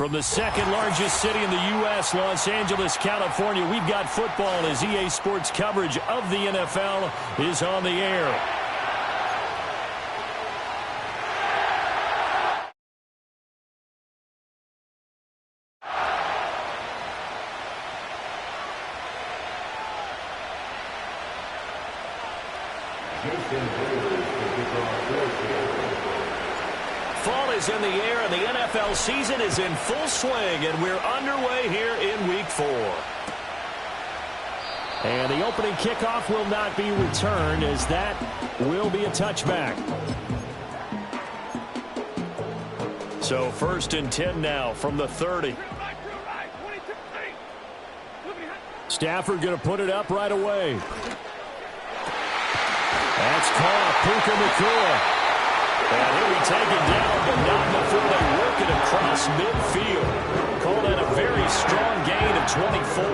From the second largest city in the U.S., Los Angeles, California, we've got football as EA Sports coverage of the NFL is on the air. Fall is in the air, and the NFL season is in full swing, and we're underway here in Week 4. And the opening kickoff will not be returned, as that will be a touchback. So 1st and 10 now from the 30. Stafford going to put it up right away. That's caught. Puka Nacua. And he'll be taken down, but not before they work it across midfield. Call that a very strong gain of 24.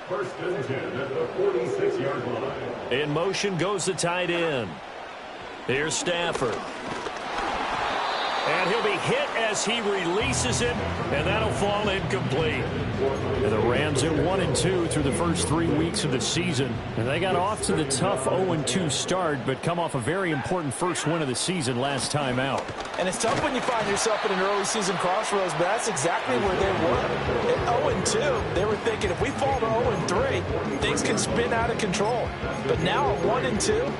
First and 10 at the 46-yard line. In motion goes the tight end. Here's Stafford. And he'll be hit as he releases it, and that'll fall incomplete. And the Rams at 1-2 through the first 3 weeks of the season. And they got off to the tough 0-2 start, but come off a very important first win of the season last time out. And it's tough when you find yourself in an early season crossroads, but that's exactly where they were. At 0-2, they were thinking if we fall to 0-3, things can spin out of control. But now at 1-2,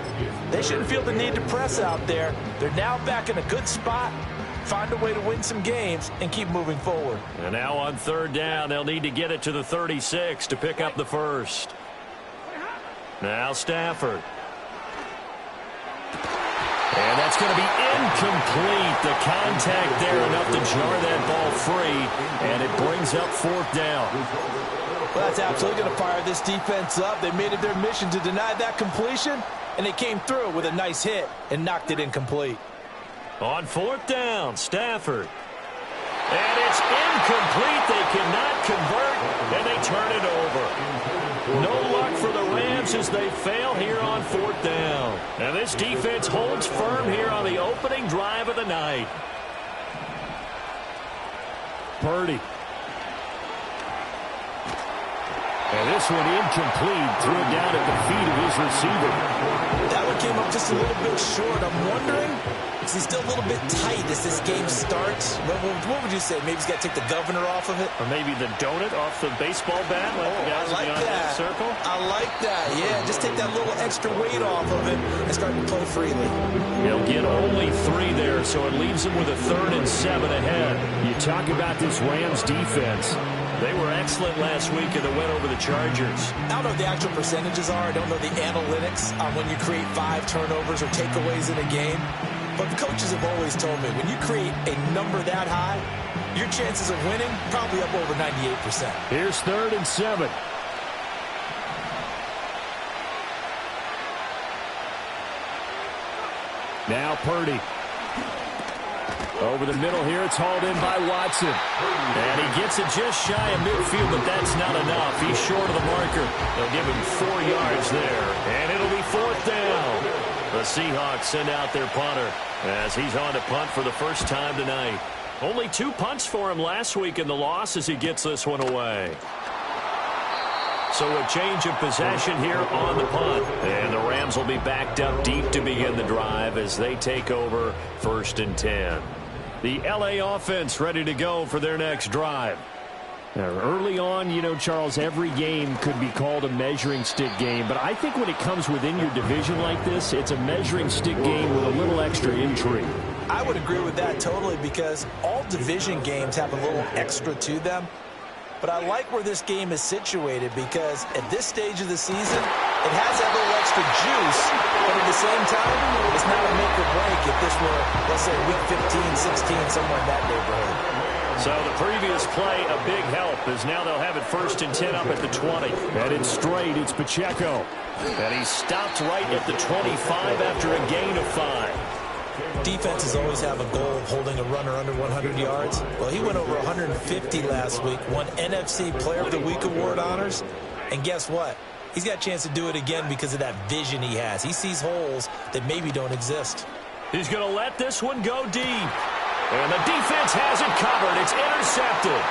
they shouldn't feel the need to press out there. They're now back in a good spot. Find a way to win some games and keep moving forward. And now on 3rd down, they'll need to get it to the 36 to pick up the first. Now Stafford. And that's going to be incomplete. The contact there enough to jar that ball free, and it brings up 4th down. Well, that's absolutely going to fire this defense up. They made it their mission to deny that completion, and they came through with a nice hit and knocked it incomplete. On 4th down, Stafford. And it's incomplete. They cannot convert, and they turn it over. No luck for the Rams as they fail here on 4th down. And this defense holds firm here on the opening drive of the night. Purdy. And this one incomplete. Threw it down at the feet of his receiver. That one came up just a little bit short. I'm wondering, is he still a little bit tight as this game starts? What would you say? Maybe he's got to take the governor off of it? Or maybe the donut off the baseball bat? I like that. Circle? I like that, yeah. Just take that little extra weight off of it and start to play freely. He'll get only 3 there, so it leaves him with a 3rd and 7 ahead. You talk about this Rams defense. They were excellent last week in the win over the Chargers. I don't know what the actual percentages are. I don't know the analytics on when you create 5 turnovers or takeaways in a game. But the coaches have always told me, when you create a number that high, your chances of winning probably up over 98%. Here's 3rd and 7. Now Purdy. Over the middle here, it's hauled in by Watson. And he gets it just shy of midfield, but that's not enough. He's short of the marker. They'll give him 4 yards there, and it'll be 4th down. The Seahawks send out their punter as he's on to punt for the first time tonight. Only 2 punts for him last week in the loss as he gets this one away. So a change of possession here on the punt. And the Rams will be backed up deep to begin the drive as they take over 1st and 10. The L.A. offense ready to go for their next drive. Now, early on, you know, Charles, every game could be called a measuring stick game. But I think when it comes within your division like this, it's a measuring stick game with a little extra intrigue. I would agree with that totally because all division games have a little extra to them. But I like where this game is situated because at this stage of the season, it has that little extra juice. But at the same time, it's not a make or break if this were, let's say, week 15, 16, somewhere in that neighborhood. So the previous play, a big help, as now they'll have it 1st and 10 up at the 20. Headed straight, it's Pacheco. And he stopped right at the 25 after a gain of 5. Defenses always have a goal of holding a runner under 100 yards. Well, he went over 150 last week, won NFC Player of the Week award honors. And guess what? He's got a chance to do it again because of that vision he has. He sees holes that maybe don't exist. He's going to let this one go deep. And the defense has it covered. It's intercepted.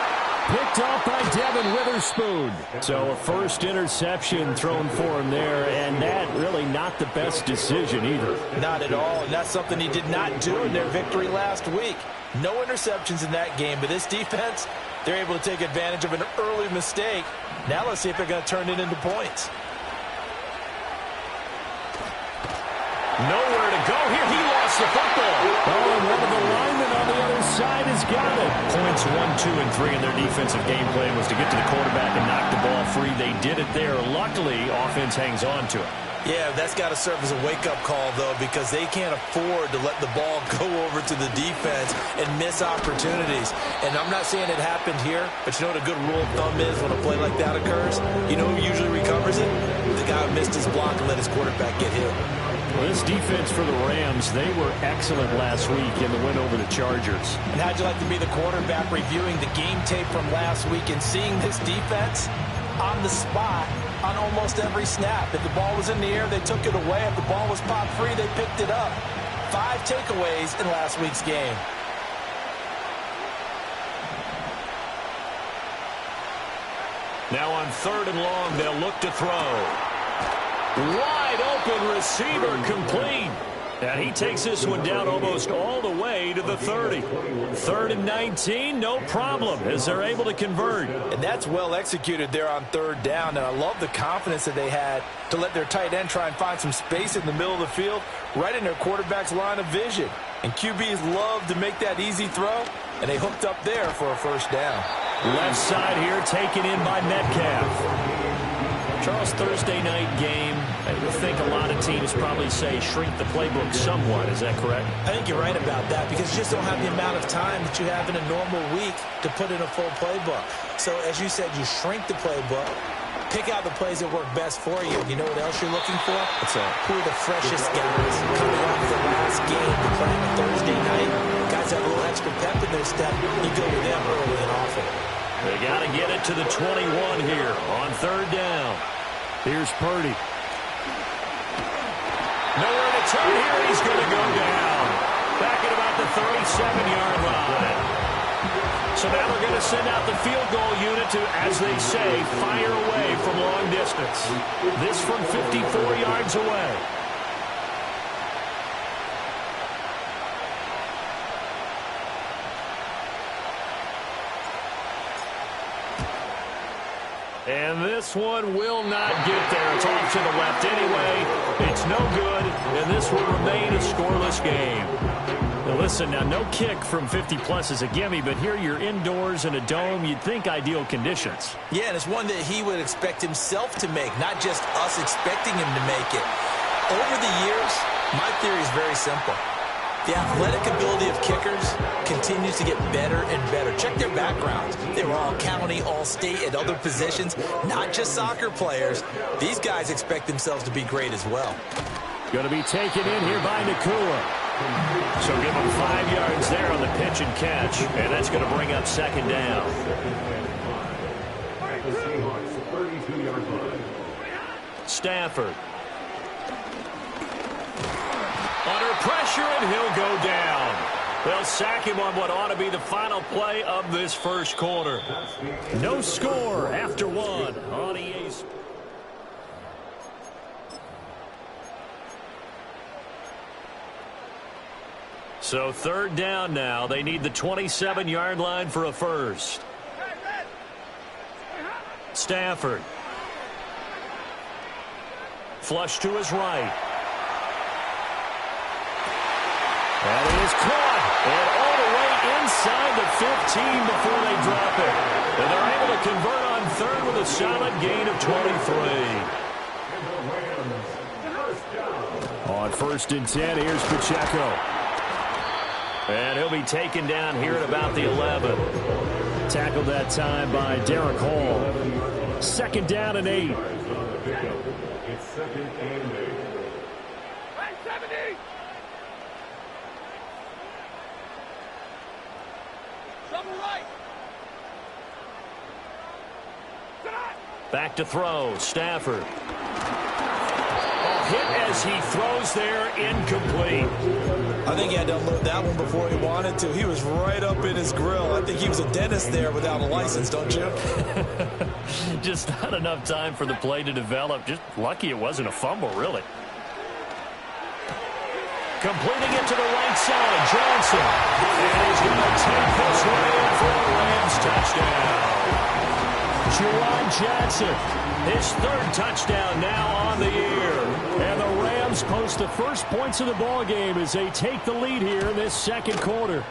Picked off by Devin Witherspoon. So a first interception thrown for him there, and that really not the best decision either. Not at all, and that's something he did not do in their victory last week. No interceptions in that game, but this defense, they're able to take advantage of an early mistake. Now let's see if they're going to turn it into points. Nowhere to go here. He lost the football. Oh, and one of the linemen on the other side has got it. Points 1, 2, and 3 in their defensive game plan was to get to the quarterback and knock the ball free. They did it there. Luckily, offense hangs on to it. Yeah, that's got to serve as a wake-up call, though, because they can't afford to let the ball go over to the defense and miss opportunities. And I'm not saying it happened here, but you know what a good rule of thumb is when a play like that occurs? You know who usually recovers it? The guy who missed his block and let his quarterback get hit. Well, this defense for the Rams, they were excellent last week in the win over the Chargers. And how'd you like to be the quarterback reviewing the game tape from last week and seeing this defense on the spot on almost every snap? If the ball was in the air, they took it away. If the ball was popped free, they picked it up. 5 takeaways in last week's game. Now on 3rd and long, they'll look to throw. Wide open receiver complete. And he takes this one down almost all the way to the 30. 3rd and 19, no problem, as they're able to convert. And that's well executed there on 3rd down. And I love the confidence that they had to let their tight end try and find some space in the middle of the field, right in their quarterback's line of vision. And QBs love to make that easy throw, and they hooked up there for a 1st down. Left side here taken in by Metcalf. Charles, Thursday night game, I think a lot of teams probably say shrink the playbook somewhat. Is that correct? I think you're right about that because you just don't have the amount of time that you have in a normal week to put in a full playbook. So, as you said, you shrink the playbook, pick out the plays that work best for you. You know what else you're looking for? What's that? Who are the freshest guys coming off the last game to play on a Thursday night? Guys have a little extra pep in their step. You go with them early and often. They got to get it to the 21 here on 3rd down. Here's Purdy. Nowhere to turn here. He's going to go down. Back at about the 37-yard line. So now they're going to send out the field goal unit to, as they say, fire away from long distance. This from 54 yards away. And this one will not get there. It's off to the left anyway. It's no good, and this will remain a scoreless game. Now listen, now no kick from 50-plus is a gimme, but here you're indoors in a dome. You'd think ideal conditions. Yeah, and it's one that he would expect himself to make, not just us expecting him to make it. Over the years, my theory is very simple. The athletic ability of kickers continues to get better and better. Check their backgrounds. They were all county, all state, at other positions, not just soccer players. These guys expect themselves to be great as well. Going to be taken in here by Nakua. So give him 5 yards there on the pitch and catch, and that's going to bring up 2nd down. Stafford. Under pressure, and he'll go down. They'll sack him on what ought to be the final play of this first quarter. No score after 1 on EA Sports. So 3rd down now. They need the 27-yard line for a first. Stafford. Flush to his right. That is caught. And all the way inside the 15 before they drop it. And they're able to convert on 3rd with a solid gain of 23. On 1st and 10, here's Pacheco. And he'll be taken down here at about the 11. Tackled that time by Derek Hall. 2nd down and 8. It's 2nd and 8. Back to throw. Stafford. hit as he throws there, incomplete. I think he had to unload that one before he wanted to. He was right up in his grill. I think he was a dentist there without a license, don't you? Just not enough time for the play to develop. Just lucky it wasn't a fumble, really. Completing it to the right side, Johnson. And he's going to take this one in for a Rams touchdown. Juwan Johnson, his third touchdown now on the year. And the Rams post the first points of the ball game as they take the lead here in this second quarter.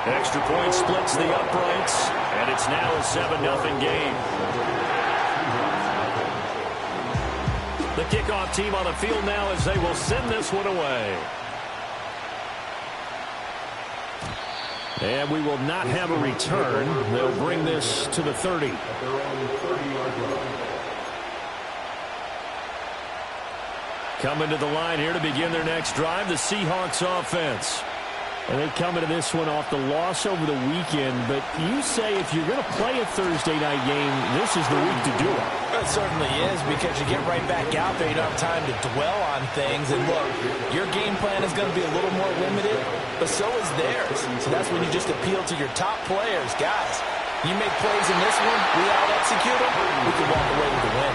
Extra point splits the uprights, and it's now a 7-0 game. The kickoff team on the field now as they will send this one away. And we will not have a return. They'll bring this to the 30. Coming to the line here to begin their next drive, the Seahawks offense. And they come into this one off the loss over the weekend. But you say if you're going to play a Thursday night game, this is the week to do it. It certainly is, because you get right back out there. You don't have time to dwell on things. And look, your game plan is going to be a little more limited, but so is theirs. So that's when you just appeal to your top players. Guys, you make plays in this one, we out-execute them, we can walk away with the win.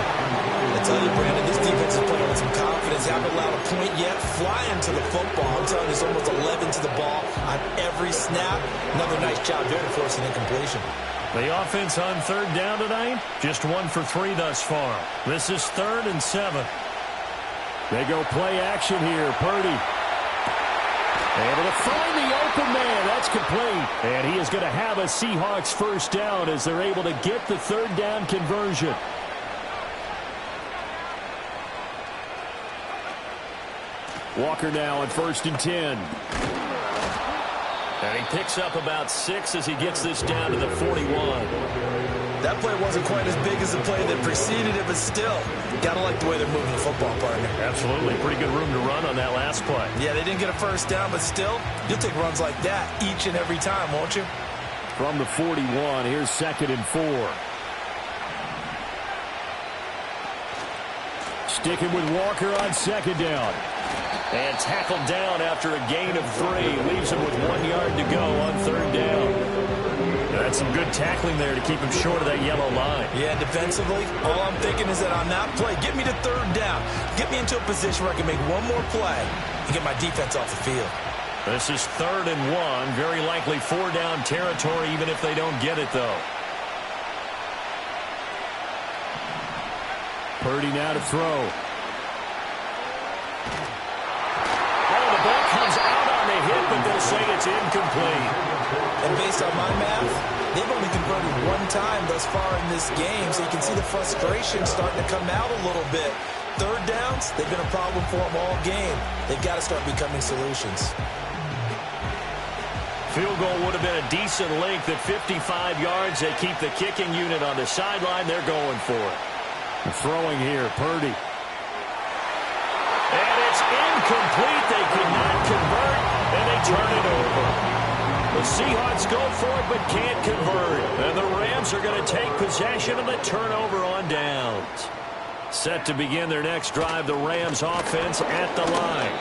I tell you, Brandon, this defense is playing with some confidence. Haven't allowed a point yet. Flying to the football. I'm telling you, it's almost 11 to the ball on every snap. Another nice job there to force an incompletion. The offense on third down tonight, just 1 for 3 thus far. This is 3rd and 7. They go play action here. Purdy able to find the open man. That's complete. And he is going to have a Seahawks first down as they're able to get the third down conversion. Walker now on 1st and 10. And he picks up about 6 as he gets this down to the 41. That play wasn't quite as big as the play that preceded it, but still, got to like the way they're moving the football, partner. Absolutely. Pretty good room to run on that last play. Yeah, they didn't get a first down, but still, you'll take runs like that each and every time, won't you? From the 41, here's 2nd and 4. Sticking with Walker on 2nd down. And tackled down after a gain of 3. Leaves him with 1 yard to go on 3rd down. That's some good tackling there to keep him short of that yellow line. Yeah, defensively, all I'm thinking is that on that play, get me to 3rd down. Get me into a position where I can make one more play and get my defense off the field. This is 3rd and 1. Very likely 4-down territory, even if they don't get it, though. Purdy now to throw. Ball comes out on the hit, but they'll say it's incomplete. And based on my math, they've only converted 1 time thus far in this game, so you can see the frustration starting to come out a little bit. 3rd downs, they've been a problem for them all game. They've got to start becoming solutions. Field goal would have been a decent length at 55 yards. They keep the kicking unit on the sideline. They're going for it. Throwing here, Purdy. And it's incomplete. They could not convert, and they turn it over. The Seahawks go for it but can't convert. And the Rams are going to take possession of the turnover on downs. Set to begin their next drive, the Rams offense at the line.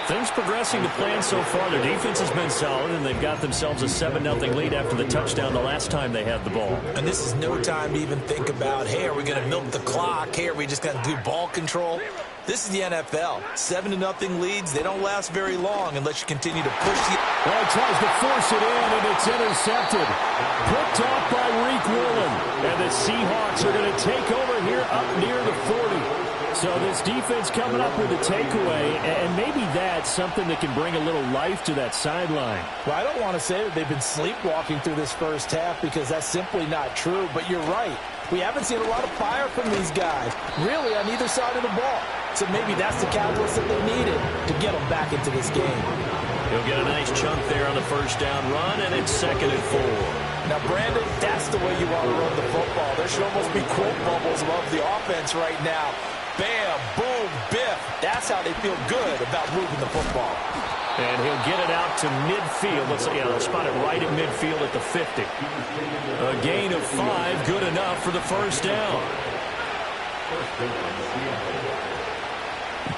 Things progressing to plan so far. Their defense has been solid, and they've got themselves a 7-0 lead after the touchdown the last time they had the ball. And this is no time to even think about, hey, are we going to milk the clock? Hey, are we just going to do ball control? This is the NFL. 7-0 leads, they don't last very long unless you continue to push the... Well, he tries to force it in, and it's intercepted. Picked off by Reek Woolen. And the Seahawks are going to take over here up near the 40. So this defense coming up with a takeaway, and maybe that's something that can bring a little life to that sideline. Well, I don't want to say that they've been sleepwalking through this first half because that's simply not true, but you're right. We haven't seen a lot of fire from these guys, really, on either side of the ball. So maybe that's the catalyst that they needed to get them back into this game. He'll get a nice chunk there on the first down run, and it's 2nd and 4. Now, Brandon, that's the way you want to run the football. There should almost be quote bubbles above the offense right now. Bam, boom, biff. That's how they feel good about moving the football. And he'll get it out to midfield. Let's spot it right at midfield at the 50. A gain of 5, good enough for the first down.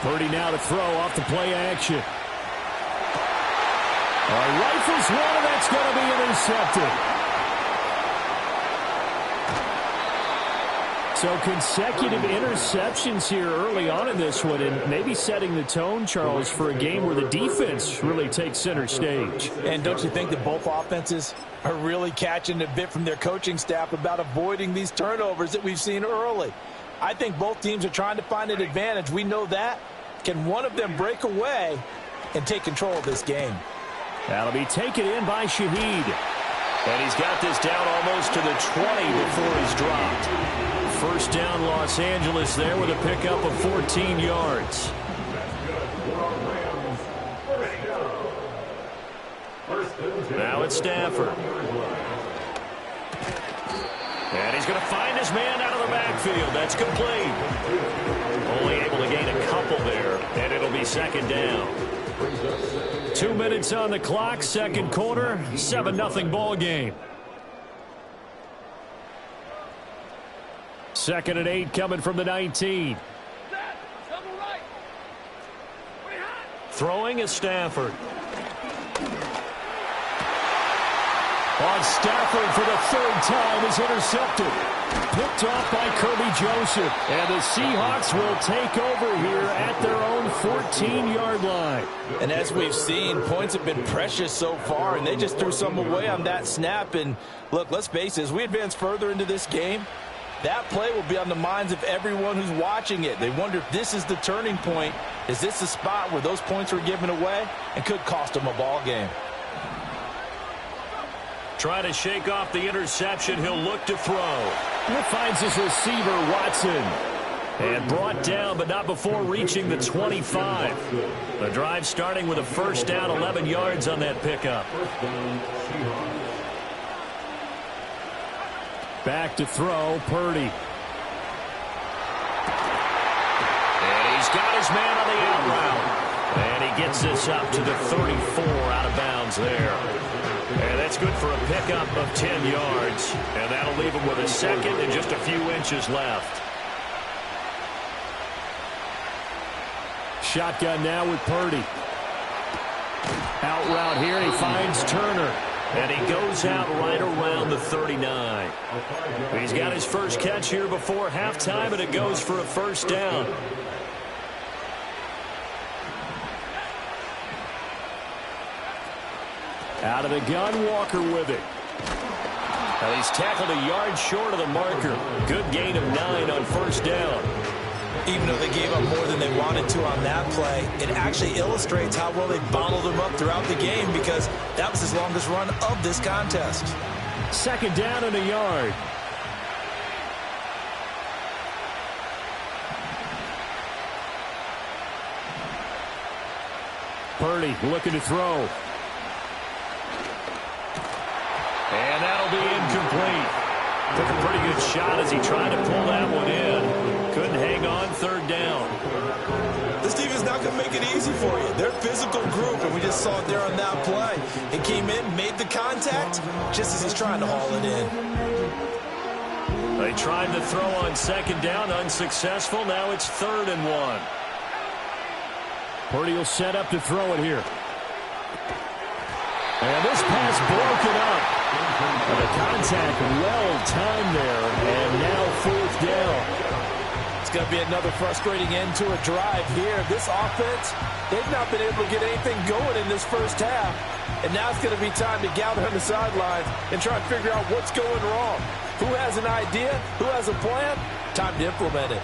Purdy now to throw off the play action. Rifles one, and that's going to be intercepted. So consecutive interceptions here early on in this one, and maybe setting the tone, Charles, for a game where the defense really takes center stage. And don't you think that both offenses are really catching a bit from their coaching staff about avoiding these turnovers that we've seen early? I think both teams are trying to find an advantage. We know that. Can one of them break away and take control of this game? That'll be taken in by Shaheed. And he's got this down almost to the 20 before he's dropped. First down, Los Angeles there with a pickup of 14 yards. Now it's Stafford. And he's going to find his man out of the backfield. That's complete. Only able to gain a couple there, and it'll be second down. 2 minutes on the clock, second quarter, 7-0 ball game. Second and 8 coming from the 19. Throwing is Stafford. On Stafford for the third time is intercepted. Picked off by Kirby Joseph. And the Seahawks will take over here at their own 14-yard line. And as we've seen, points have been precious so far, and they just threw some away on that snap. And look, let's face it, as we advance further into this game, that play will be on the minds of everyone who's watching it. They wonder if this is the turning point. Is this the spot where those points were given away and could cost them a ball game? Trying to shake off the interception. He'll look to throw. He finds his receiver, Watson. And brought down, but not before reaching the 25. The drive starting with a first down, 11 yards on that pickup. Back to throw, Purdy. And he's got his man on the out route. And he gets this up to the 34 out of bounds there. And that's good for a pickup of 10 yards. And that'll leave him with a second and just a few inches left. Shotgun now with Purdy. Out route here, he finds Turner. And he goes out right around the 39. He's got his first catch here before halftime, and it goes for a first down. Out of the gun, Walker with it. Now he's tackled a yard short of the marker. Good gain of 9 on first down. Even though they gave up more than they wanted to on that play, it actually illustrates how well they bottled him up throughout the game, because that was his longest run of this contest. Second down and a yard. Purdy looking to throw. And that'll be incomplete. Took a pretty good shot as he tried to pull that one in. Couldn't hang on, third down. This defense not going to make it easy for you. They're a physical group, and we just saw it there on that play. It came in, made the contact, just as he's trying to haul it in. They tried to throw on second down, unsuccessful. Now it's 3rd and 1. Purdy will set up to throw it here. And this pass broken up. And the contact well-timed there, and now 4th down. It's going to be another frustrating end to a drive here. This offense, they've not been able to get anything going in this first half. And now it's going to be time to gather on the sidelines and try and figure out what's going wrong. Who has an idea? Who has a plan? Time to implement it.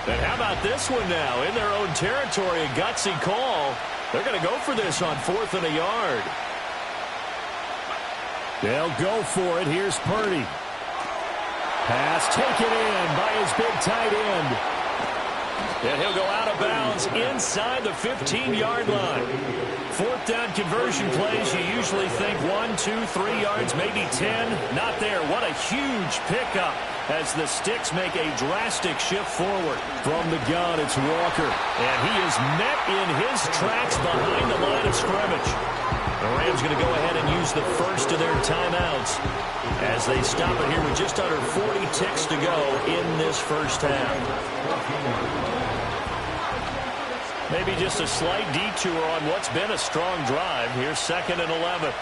And how about this one now? In their own territory, a gutsy call. They're going to go for this on 4th and a yard. They'll go for it. Here's Purdy. Pass taken in by his big tight end. And he'll go out of bounds inside the 15-yard line. 4th down conversion plays, you usually think 1, 2, 3 yards, maybe 10. Not there. What a huge pickup as the Sticks make a drastic shift forward. From the gun, it's Walker. And he is met in his tracks behind the line of scrimmage. The Rams going to go ahead and use the first of their timeouts as they stop it here with just under 40 ticks to go in this first half. Maybe just a slight detour on what's been a strong drive. Here's 2nd and 11.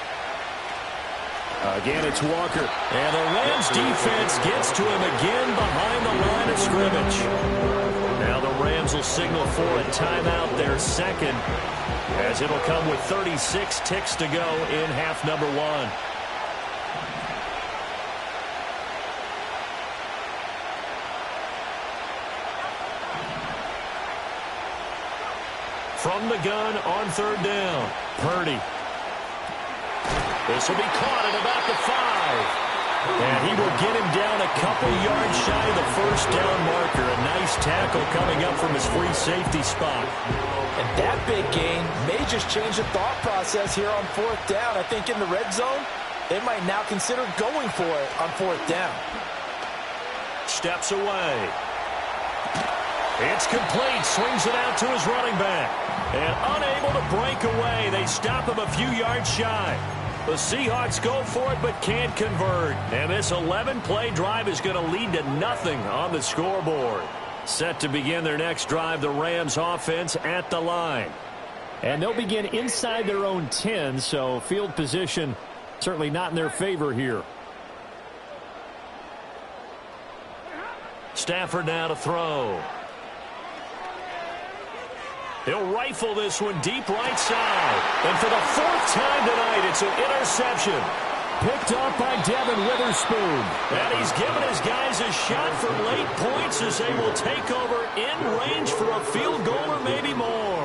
Again, it's Walker. And the Rams defense gets to him again behind the line of scrimmage. Now the Rams will signal for a timeout, their second, as it'll come with 36 ticks to go in half number 1. From the gun on 3rd down, Purdy. This will be caught at about the 5. And he will get him down a couple yards shy of the 1st down marker. A nice tackle coming up from his free safety spot. And that big gain may just change the thought process here on 4th down. I think in the red zone, they might now consider going for it on 4th down. Steps away. It's complete. Swings it out to his running back. And unable to break away. They stop him a few yards shy. The Seahawks go for it but can't convert. And this 11-play drive is going to lead to nothing on the scoreboard. Set to begin their next drive, the Rams offense at the line. And they'll begin inside their own 10, so field position certainly not in their favor here. Stafford now to throw. He'll rifle this one deep right side. And for the 4th time tonight, it's an interception. Picked off by Devin Witherspoon. And he's given his guys a shot for late points as they will take over in range for a field goal or maybe more.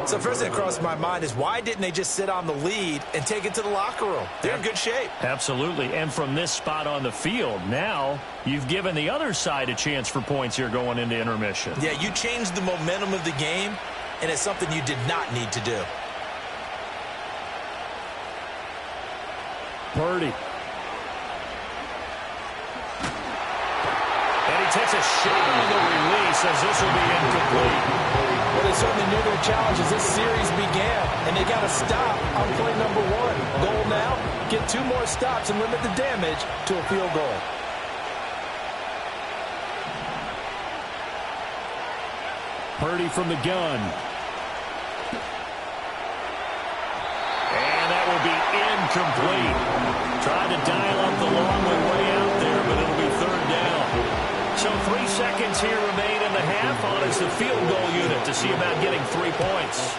So first thing that crossed my mind is why didn't they just sit on the lead and take it to the locker room? They're in good shape. Absolutely. And from this spot on the field, now you've given the other side a chance for points here going into intermission. Yeah, you changed the momentum of the game, and it's something you did not need to do. Purdy. And he takes a shot on the release as this will be incomplete. Well, they certainly knew their challenge as this series began, and they got to stop on play number 1. Goal now, get 2 more stops and limit the damage to a field goal. Purdy from the gun. And that will be incomplete. Tried to dial up the long way out there, but it'll be 3rd down. So 3 seconds here remain in the half on as the field goal unit to see about getting 3 points.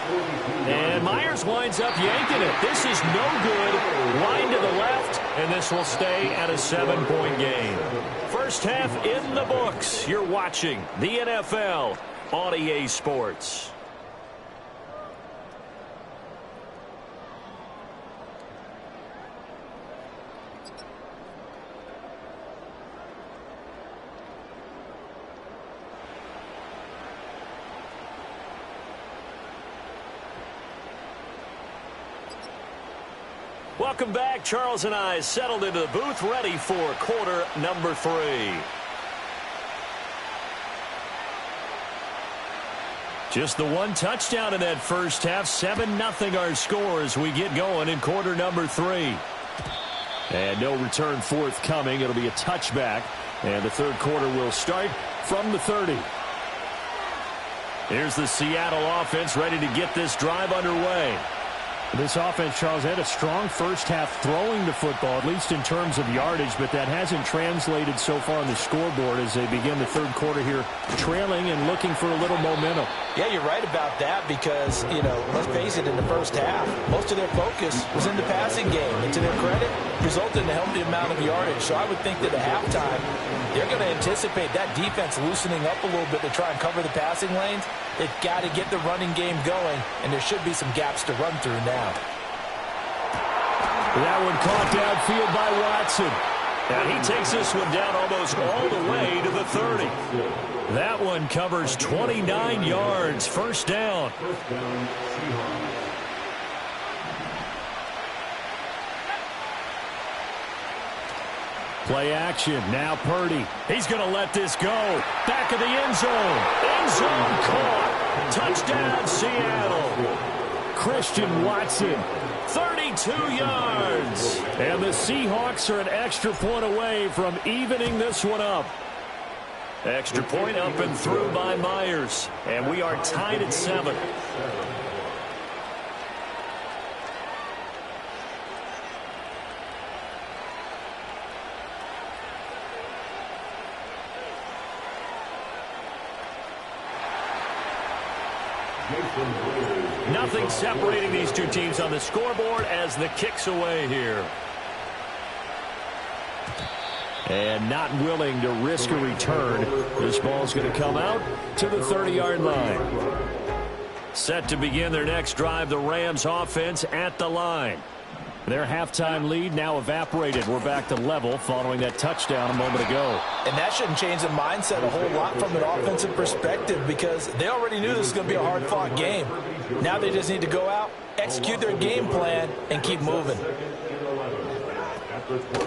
And Myers winds up yanking it. This is no good. Line to the left, and this will stay at a 7-point game. First half in the books. You're watching the NFL on EA Sports. Welcome back. Charles and I settled into the booth, ready for quarter number 3. Just the 1 touchdown in that first half. 7-0 our score as we get going in quarter number 3. And no return forthcoming. It'll be a touchback. And the 3rd quarter will start from the 30. Here's the Seattle offense ready to get this drive underway. This offense, Charles, had a strong first half throwing the football, at least in terms of yardage, but that hasn't translated so far on the scoreboard as they begin the 3rd quarter here, trailing and looking for a little momentum. Yeah, you're right about that because, let's face it, in the first half, most of their focus was in the passing game. And to their credit, resulted in a healthy amount of yardage. So I would think that at halftime, they're going to anticipate that defense loosening up a little bit to try and cover the passing lanes. They've got to get the running game going, and there should be some gaps to run through now. That one caught downfield by Watson. And he takes this one down almost all the way to the 30. That one covers 29 yards. First down. Play action. Now Purdy. He's going to let this go. Back of the end zone. End zone caught. Touchdown, Seattle. Christian Watson. 32 yards. And the Seahawks are an extra point away from evening this one up. Extra point up and through by Myers. And we are tied at 7. Nothing separating these two teams on the scoreboard as the kick's away here. And not willing to risk a return. This ball's going to come out to the 30-yard line. Set to begin their next drive, the Rams offense at the line. Their halftime lead now evaporated. We're back to level following that touchdown a moment ago. And that shouldn't change the mindset a whole lot from an offensive perspective because they already knew this was going to be a hard-fought game. Now they just need to go out, execute their game plan, and keep moving.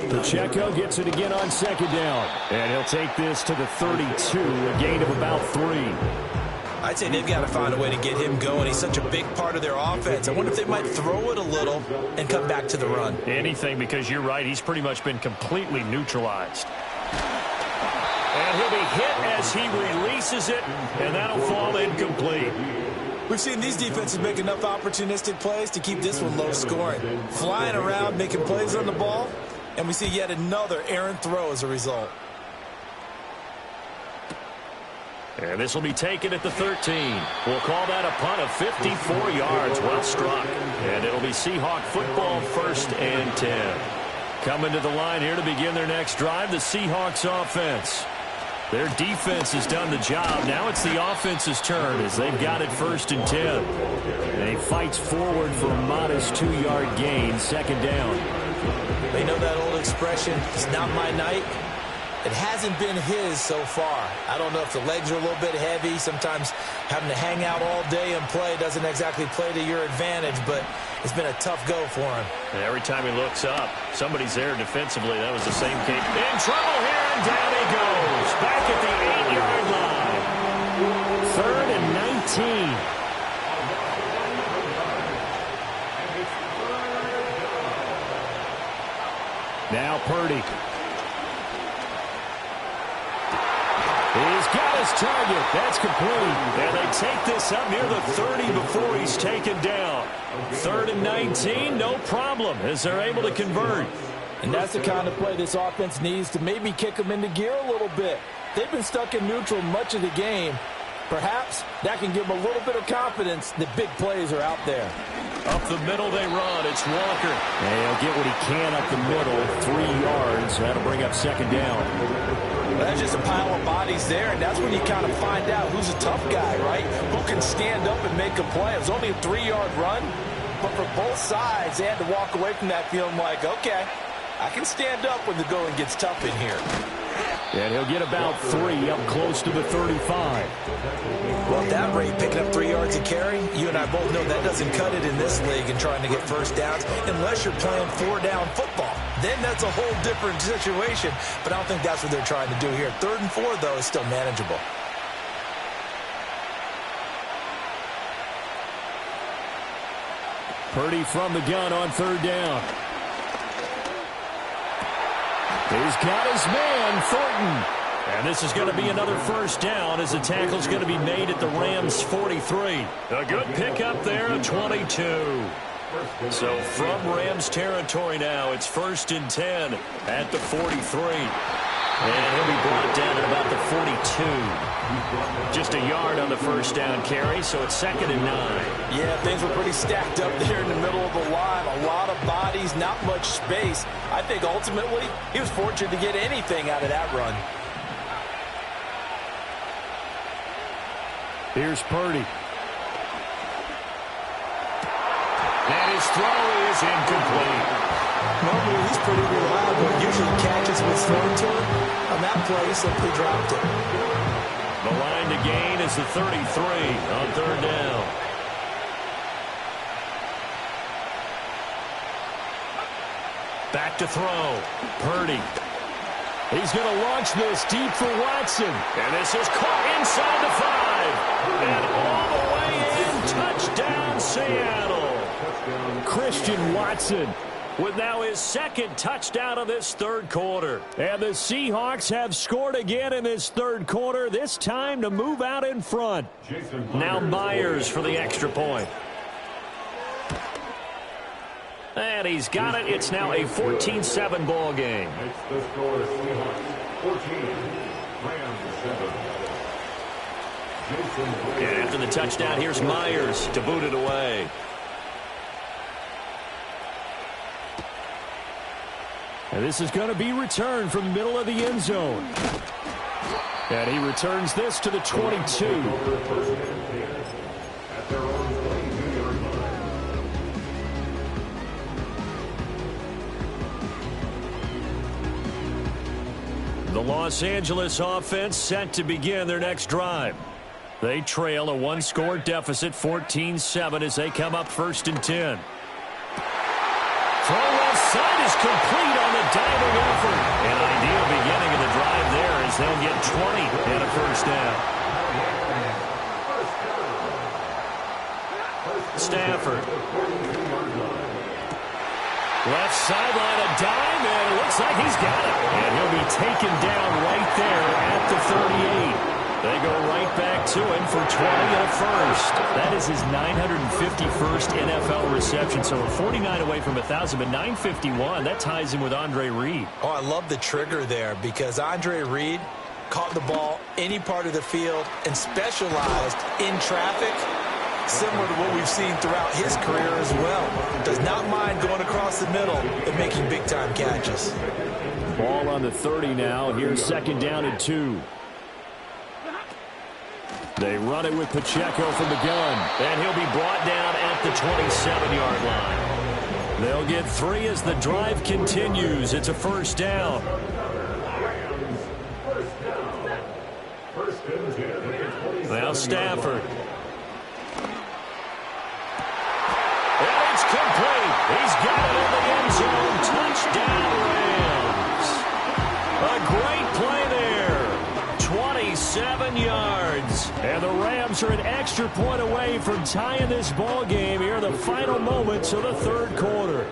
Pacheco gets it again on second down. And he'll take this to the 32, a gain of about 3. I'd say they've got to find a way to get him going. He's such a big part of their offense. I wonder if they might throw it a little and come back to the run. Anything, because you're right. He's pretty much been completely neutralized. And he'll be hit as he releases it, and that'll fall incomplete. We've seen these defenses make enough opportunistic plays to keep this one low scoring. Flying around, making plays on the ball, and we see yet another errant throw as a result. And this will be taken at the 13. We'll call that a punt of 54 yards. Well struck. And it'll be Seahawk football, 1st and 10. Coming to the line here to begin their next drive, the Seahawks offense. Their defense has done the job. Now it's the offense's turn as they've got it 1st and 10. And he fights forward for a modest 2-yard gain, 2nd down. They know that old expression, it's not my night. It hasn't been his so far. I don't know if the legs are a little bit heavy. Sometimes having to hang out all day and play doesn't exactly play to your advantage, but it's been a tough go for him. And every time he looks up, somebody's there defensively. That was the same case. In trouble here, and down he goes. Back at the 8-yard line. 3rd and 19. Now Purdy. He's got his target. That's complete. And they take this up near the 30 before he's taken down. 3rd and 19, no problem, as they're able to convert. And that's the kind of play this offense needs to maybe kick them into gear a little bit. They've been stuck in neutral much of the game. Perhaps that can give them a little bit of confidence that big plays are out there. Up the middle they run. It's Walker. And he'll get what he can up the middle, 3 yards. That'll bring up 2nd down. That's just a pile of bodies there, and that's when you kind of find out who's a tough guy, right? Who can stand up and make a play. It was only a 3-yard run, but for both sides, they had to walk away from that feeling like, okay, I can stand up when the going gets tough in here. And he'll get about 3 up close to the 35. Well, at that rate, picking up 3 yards a carry, you and I both know that doesn't cut it in this league and trying to get first downs unless you're playing 4-down football. Then that's a whole different situation, but I don't think that's what they're trying to do here. 3rd and 4, though, is still manageable. Purdy from the gun on 3rd down. He's got his man, Thornton. And this is going to be another 1st down as the tackle's going to be made at the Rams' 43. A good pickup there at 22. So from Rams territory now, it's 1st and 10 at the 43. And he'll be brought down at about the 42. Just a yard on the 1st down carry, so it's 2nd and 9. Yeah, things were pretty stacked up there in the middle of the line. A lot of bodies, not much space. I think ultimately he was fortunate to get anything out of that run. Here's Purdy. And his throw is incomplete. Normally he's pretty reliable. Usually catches what's thrown to him. On that play, he simply dropped it. The line to gain is the 33 on 3rd down. Back to throw. Purdy. He's going to launch this deep for Watson. And this is caught inside the 5. And all the way in. Touchdown, Seattle. Christian Watson with now his second touchdown of this third quarter. And the Seahawks have scored again in this third quarter, this time to move out in front. Now Myers for the extra point. And he's got it. It's now a 14-7 ball game. Makes the score Seahawks 14, Rams 7. And after the touchdown, here's Myers to boot it away. And this is going to be returned from the middle of the end zone. And he returns this to the 22. At their own 22-yard line. The Los Angeles offense set to begin their next drive. They trail a one-score deficit, 14-7, as they come up 1st and 10. Throw left side is complete on the diving effort. An ideal beginning of the drive there as they'll get 20 and a first down. Stafford. Left sideline, a dime, and it looks like he's got it. And he'll be taken down right there at the 38. They go right back to him for 20 and a first. That is his 951st NFL reception. So we're 49 away from 1,000, but 951. That ties him with Andre Reed. Oh, I love the trigger there because Andre Reed caught the ball any part of the field and specialized in traffic, similar to what we've seen throughout his career as well. Does not mind going across the middle and making big-time catches. Ball on the 30 now. Here's 2nd down and 2. They run it with Pacheco from the gun. And he'll be brought down at the 27-yard line. They'll get 3 as the drive continues. It's a first down. Now Stafford. And it's complete. He's got it in the end zone. Touchdown, Rams. A great play there. 27 yards. And the Rams are an extra point away from tying this ball game here in the final moments of the third quarter.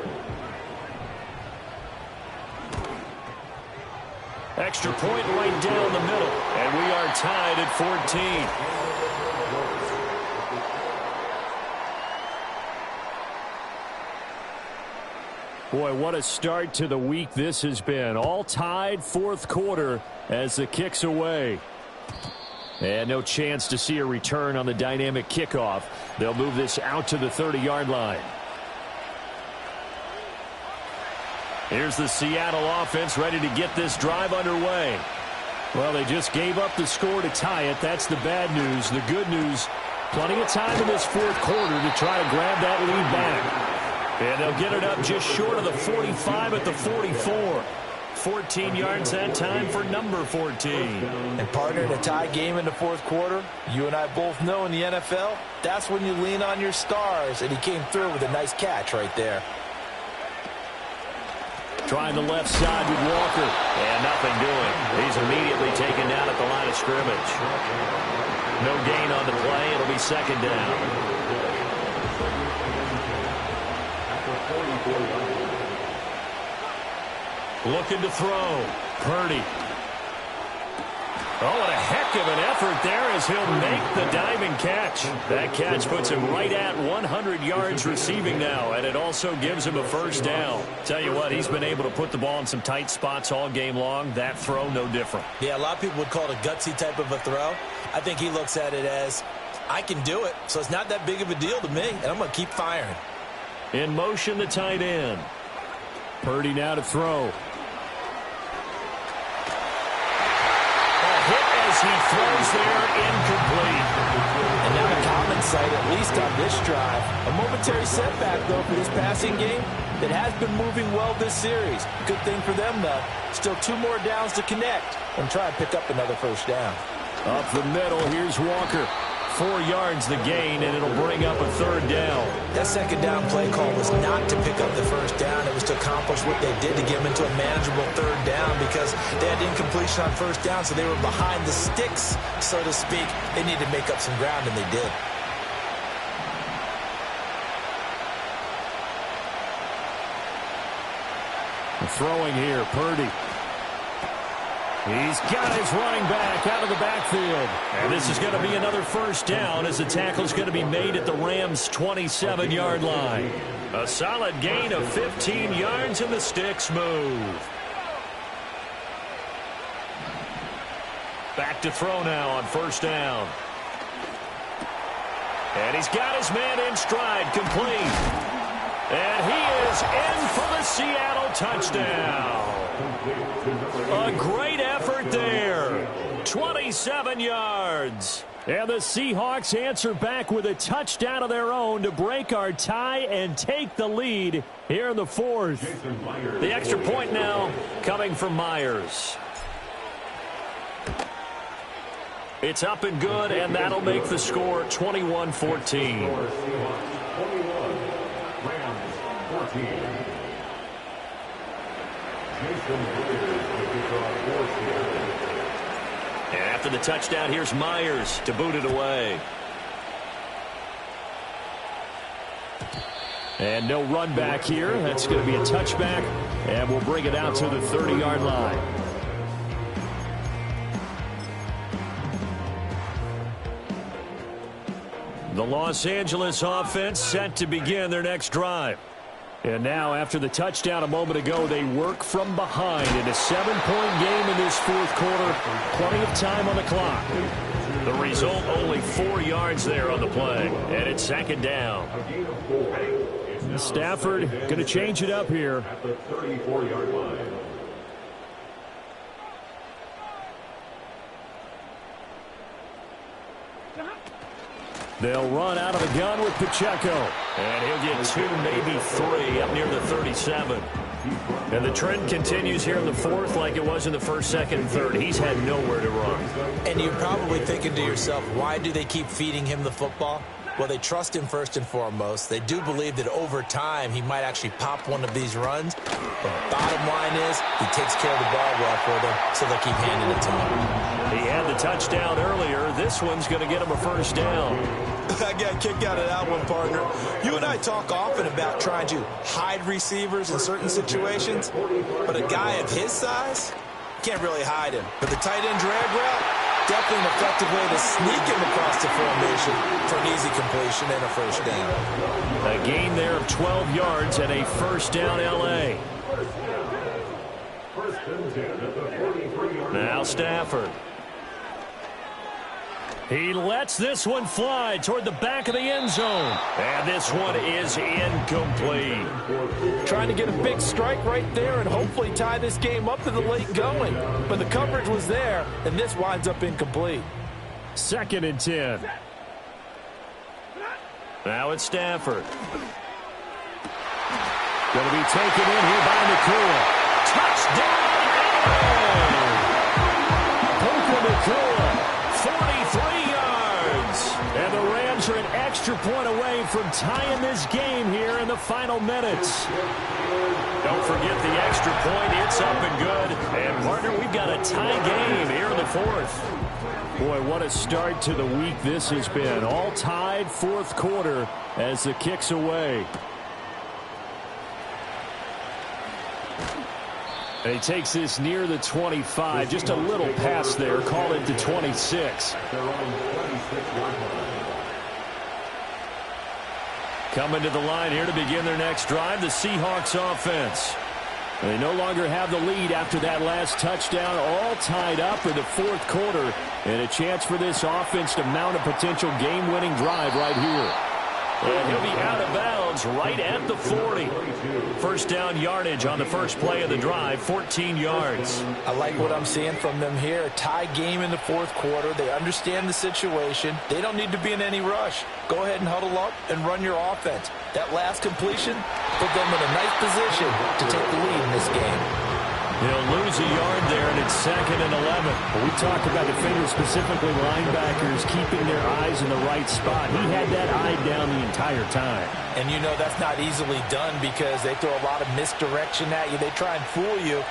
Extra point right down the middle. And we are tied at 14. Boy, what a start to the week this has been. All tied, fourth quarter as the kick's away. And no chance to see a return on the dynamic kickoff. They'll move this out to the 30-yard line. Here's the Seattle offense ready to get this drive underway. Well, they just gave up the score to tie it. That's the bad news. The good news, plenty of time in this fourth quarter to try to grab that lead back. And they'll get it up just short of the 45 at the 44. 14 yards that time for number 14. And partner, in a tie game in the fourth quarter, you and I both know in the NFL, that's when you lean on your stars. And he came through with a nice catch right there. Trying the left side with Walker. And nothing doing. He's immediately taken down at the line of scrimmage. No gain on the play. It'll be 2nd down. Looking to throw. Purdy. Oh, what a heck of an effort there as he'll make the diving catch. That catch puts him right at 100 yards receiving now, and it also gives him a first down. Tell you what, he's been able to put the ball in some tight spots all game long. That throw, no different. Yeah, a lot of people would call it a gutsy type of a throw. I think he looks at it as, I can do it, so it's not that big of a deal to me, and I'm going to keep firing. In motion, the tight end. Purdy now to throw. He throws there, incomplete. And now the common sight, at least on this drive. A momentary setback, though, for this passing game that has been moving well this series. Good thing for them, though. Still 2 more downs to connect and try and pick up another first down. Up the middle, here's Walker. 4 yards the gain, and it'll bring up a 3rd down. That 2nd down play call was not to pick up the first down. It was to accomplish what they did to get them into a manageable 3rd down because they had incompletion on first down, so they were behind the sticks, so to speak. They needed to make up some ground, and they did. throwing here. Purdy. He's got his running back out of the backfield. And this is going to be another first down as the tackle's going to be made at the Rams' 27-yard line. A solid gain of 15 yards and the sticks move. Back to throw now on first down. And he's got his man in stride, complete. And he is in for the Seattle touchdown. A great effort there. 27 yards. And the Seahawks answer back with a touchdown of their own to break our tie and take the lead here in the fourth. The extra point now coming from Myers. It's up and good, and that'll make the score 21-14. And after the touchdown, here's Myers to boot it away. And no run back here. That's going to be a touchback, and we'll bring it out to the 30-yard line. The Los Angeles offense set to begin their next drive. And now, after the touchdown a moment ago, they work from behind in a 7-point game in this fourth quarter. Plenty of time on the clock. The result, only 4 yards there on the play. And it's second down. Stafford going to change it up here. At the 34-yard line. They'll run out of the gun with Pacheco. And he'll get 2, maybe 3 up near the 37. And the trend continues here in the fourth like it was in the first, second, and third. He's had nowhere to run. And you're probably thinking to yourself, why do they keep feeding him the football? Well, they trust him first and foremost. They do believe that over time he might actually pop one of these runs. But the bottom line is he takes care of the ball well for them, so they'll keep handing it to him. He had the touchdown earlier. This one's going to get him a first down. I got kicked out of that one, partner. You and I talk often about trying to hide receivers in certain situations, but a guy of his size can't really hide him. But the tight end drag route, definitely an effective way to sneak him across the formation for an easy completion and a first down. A gain there of 12 yards and a first down L.A. Now Stafford. He lets this one fly toward the back of the end zone. And this one is incomplete. Trying to get a big strike right there and hopefully tie this game up to the late going. But the coverage was there, and this winds up incomplete. 2nd and 10. Now it's Stafford. Going to be taken in here by Nakua. Touchdown! Puka Nakua. 43 yards. And the Rams are an extra point away from tying this game here in the final minutes. Don't forget the extra point. It's up and good. And, partner, we've got a tie game here in the fourth. Boy, what a start to the week this has been. All tied fourth quarter as the kick's away. And he takes this near the 25. Just a little pass there. Call it to 26. Coming to the line here to begin their next drive, the Seahawks offense. They no longer have the lead after that last touchdown. All tied up in the fourth quarter. And a chance for this offense to mount a potential game-winning drive right here. And he'll be out of bounds right at the 40. First down yardage on the first play of the drive, 14 yards. I like what I'm seeing from them here. A tie game in the fourth quarter. They understand the situation. They don't need to be in any rush. Go ahead and huddle up and run your offense. That last completion put them in a nice position to take the lead in this game. He'll lose a yard there, and it's 2nd and 11. We talk about defenders, specifically linebackers, keeping their eyes in the right spot. He had that eye down the entire time. And you know that's not easily done because they throw a lot of misdirection at you. They try and fool you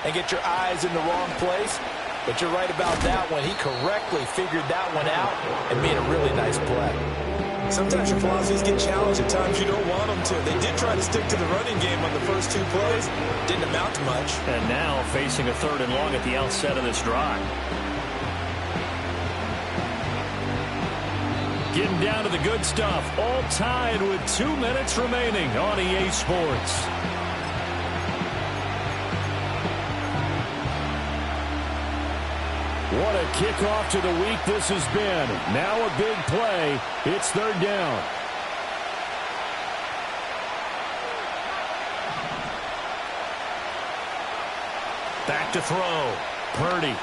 and get your eyes in the wrong place. But you're right about that one. He correctly figured that one out and made a really nice play. Sometimes your philosophies get challenged at times you don't want them to. They did try to stick to the running game on the first 2 plays. Didn't amount to much. And now facing a 3rd and long at the outset of this drive. Getting down to the good stuff. All tied with 2 minutes remaining on EA Sports. What a kickoff to the week this has been. Now a big play. It's 3rd down. Back to throw. Purdy.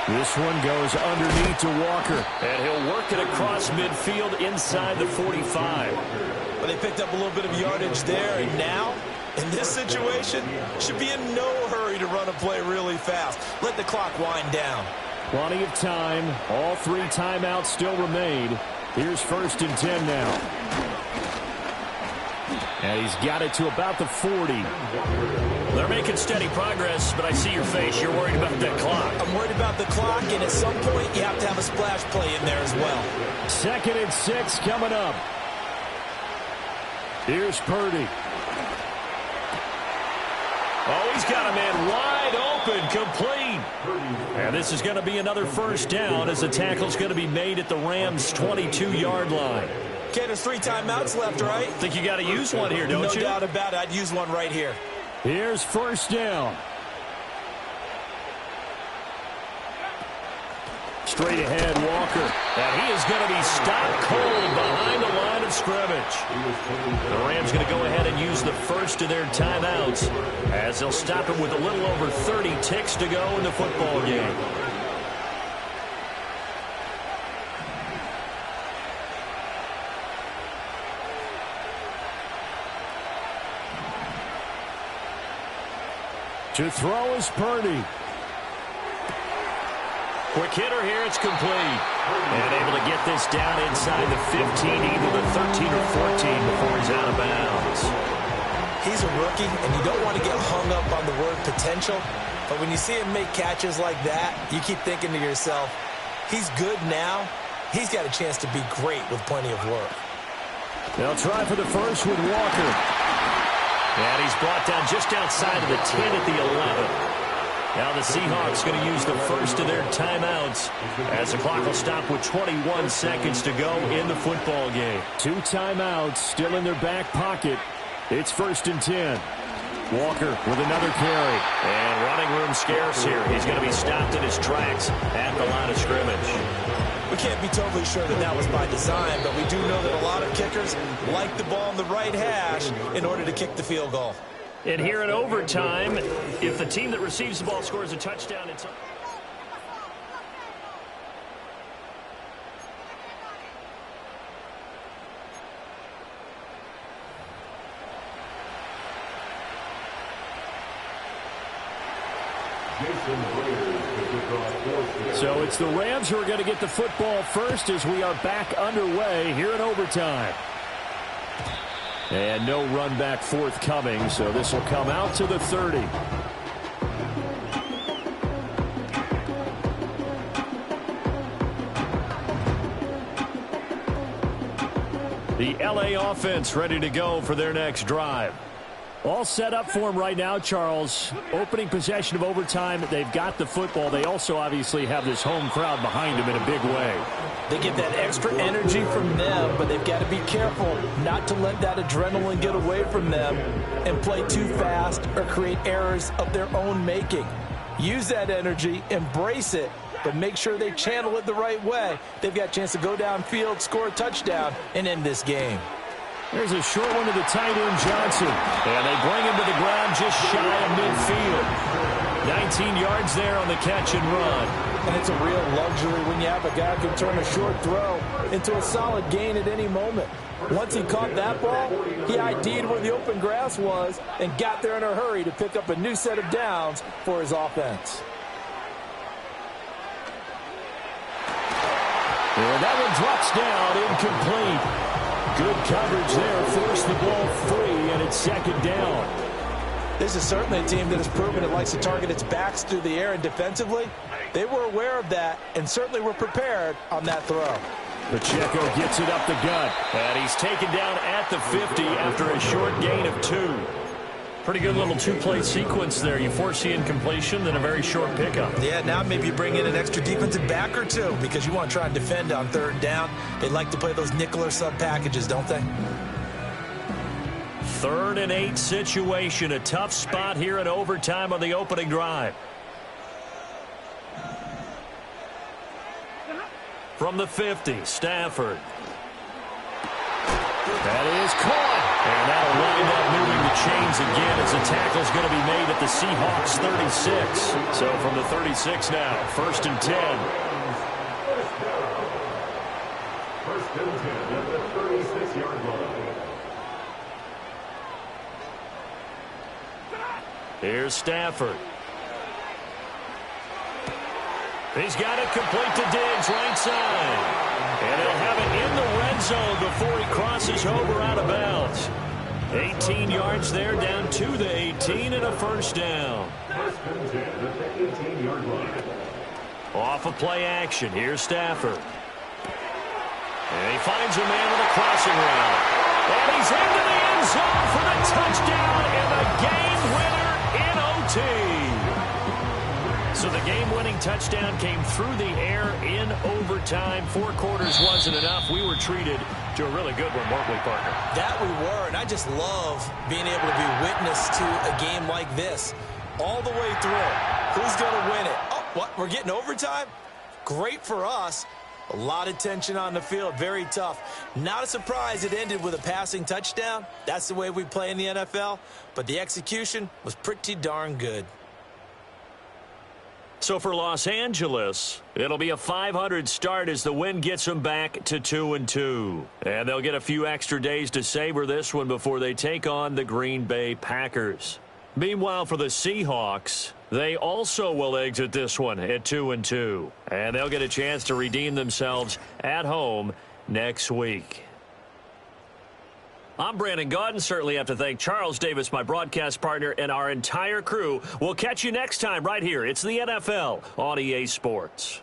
This one goes underneath to Walker. And he'll work it across midfield inside the 45. Well, they picked up a little bit of yardage there, and now, in this situation, should be in no hurry to run a play really fast. Let the clock wind down. Plenty of time. All 3 timeouts still remain. Here's 1st and 10 now. And he's got it to about the 40. They're making steady progress, but I see your face. You're worried about that clock. I'm worried about the clock, and at some point, you have to have a splash play in there as well. 2nd and 6 coming up. Here's Purdy. Oh, he's got a man wide open, complete. And this is going to be another 1st down as the tackle's going to be made at the Rams' 22-yard line. Okay, there's 3 timeouts left, right? Think you got to use one here, don't you? No doubt about it. I'd use one right here. Here's 1st down. Straight ahead, Walker. And he is going to be stopped cold behind the line of scrimmage. The Rams going to go ahead and use the first of their timeouts as they'll stop him with a little over 30 ticks to go in the football game. To throw is Purdy. Quick hitter here, it's complete. And able to get this down inside the 15, either the 13 or 14 before he's out of bounds. He's a rookie, and you don't want to get hung up on the word potential. But when you see him make catches like that, you keep thinking to yourself, he's good now. He's got a chance to be great with plenty of work. They'll try for the first with Walker. And he's brought down just outside of the 10 at the 11. Now the Seahawks going to use the first of their timeouts as the clock will stop with 21 seconds to go in the football game. 2 timeouts still in their back pocket. It's 1st and 10. Walker with another carry. And running room scarce here. He's going to be stopped in his tracks at the line of scrimmage. We can't be totally sure that that was by design, but we do know that a lot of kickers like the ball in the right hash in order to kick the field goal. And here in overtime, if the team that receives the ball scores a touchdown, it's... So it's the Rams who are going to get the football first as we are back underway here in overtime. And no run back forthcoming, so this will come out to the 30. The LA offense ready to go for their next drive. All set up for them right now, Charles. Opening possession of overtime. They've got the football. They also obviously have this home crowd behind them in a big way. They get that extra energy from them, but they've got to be careful not to let that adrenaline get away from them and play too fast or create errors of their own making. Use that energy, embrace it, but make sure they channel it the right way. They've got a chance to go downfield, score a touchdown, and end this game. There's a short one to the tight end, Johnson. And they bring him to the ground just shy of midfield. 19 yards there on the catch and run. And it's a real luxury when you have a guy who can turn a short throw into a solid gain at any moment. Once he caught that ball, he ID'd where the open grass was and got there in a hurry to pick up a new set of downs for his offense. And that one drops down, incomplete. Good coverage there, forced the ball free, and it's 2nd down. This is certainly a team that has proven it likes to target its backs through the air, and defensively, they were aware of that and certainly were prepared on that throw. Pacheco gets it up the gut. And he's taken down at the 50 after a short gain of 2. Pretty good little two-play sequence there. You force the incompletion, then a very short pickup. Yeah, now maybe you bring in an extra defensive back or two because you want to try and defend on 3rd down. They like to play those nickel or sub packages, don't they? 3rd and 8 situation. A tough spot here in overtime on the opening drive. From the 50, Stafford. That is caught. And that'll wind up moving the chains again as the tackle's going to be made at the Seahawks 36. So from the 36 now, 1st and 10. First and 10 at the 36-yard line. Here's Stafford. He's got it complete to Diggs, right side. And he'll have it in the red zone before he crosses over out of bounds. 18 yards there, down to the 18 and a 1st down. First and 10 at the 18-yard line. Off of play action, here's Stafford. And he finds a man with a crossing route. And he's into the end zone for the touchdown and the game winner in OT. So the game-winning touchdown came through the air in overtime. 4 quarters wasn't enough. We were treated to a really good one, weren't we, partner? That we were, and I just love being able to be witness to a game like this all the way through. Who's going to win it? Oh, what? We're getting overtime? Great for us. A lot of tension on the field. Very tough. Not a surprise it ended with a passing touchdown. That's the way we play in the NFL. But the execution was pretty darn good. So for Los Angeles, it'll be a 500 start as the win gets them back to 2-2. And they'll get a few extra days to savor this one before they take on the Green Bay Packers. Meanwhile, for the Seahawks, they also will exit this one at 2-2. And they'll get a chance to redeem themselves at home next week. I'm Brandon Gaudin. Certainly have to thank Charles Davis, my broadcast partner, and our entire crew. We'll catch you next time right here. It's the NFL on EA Sports.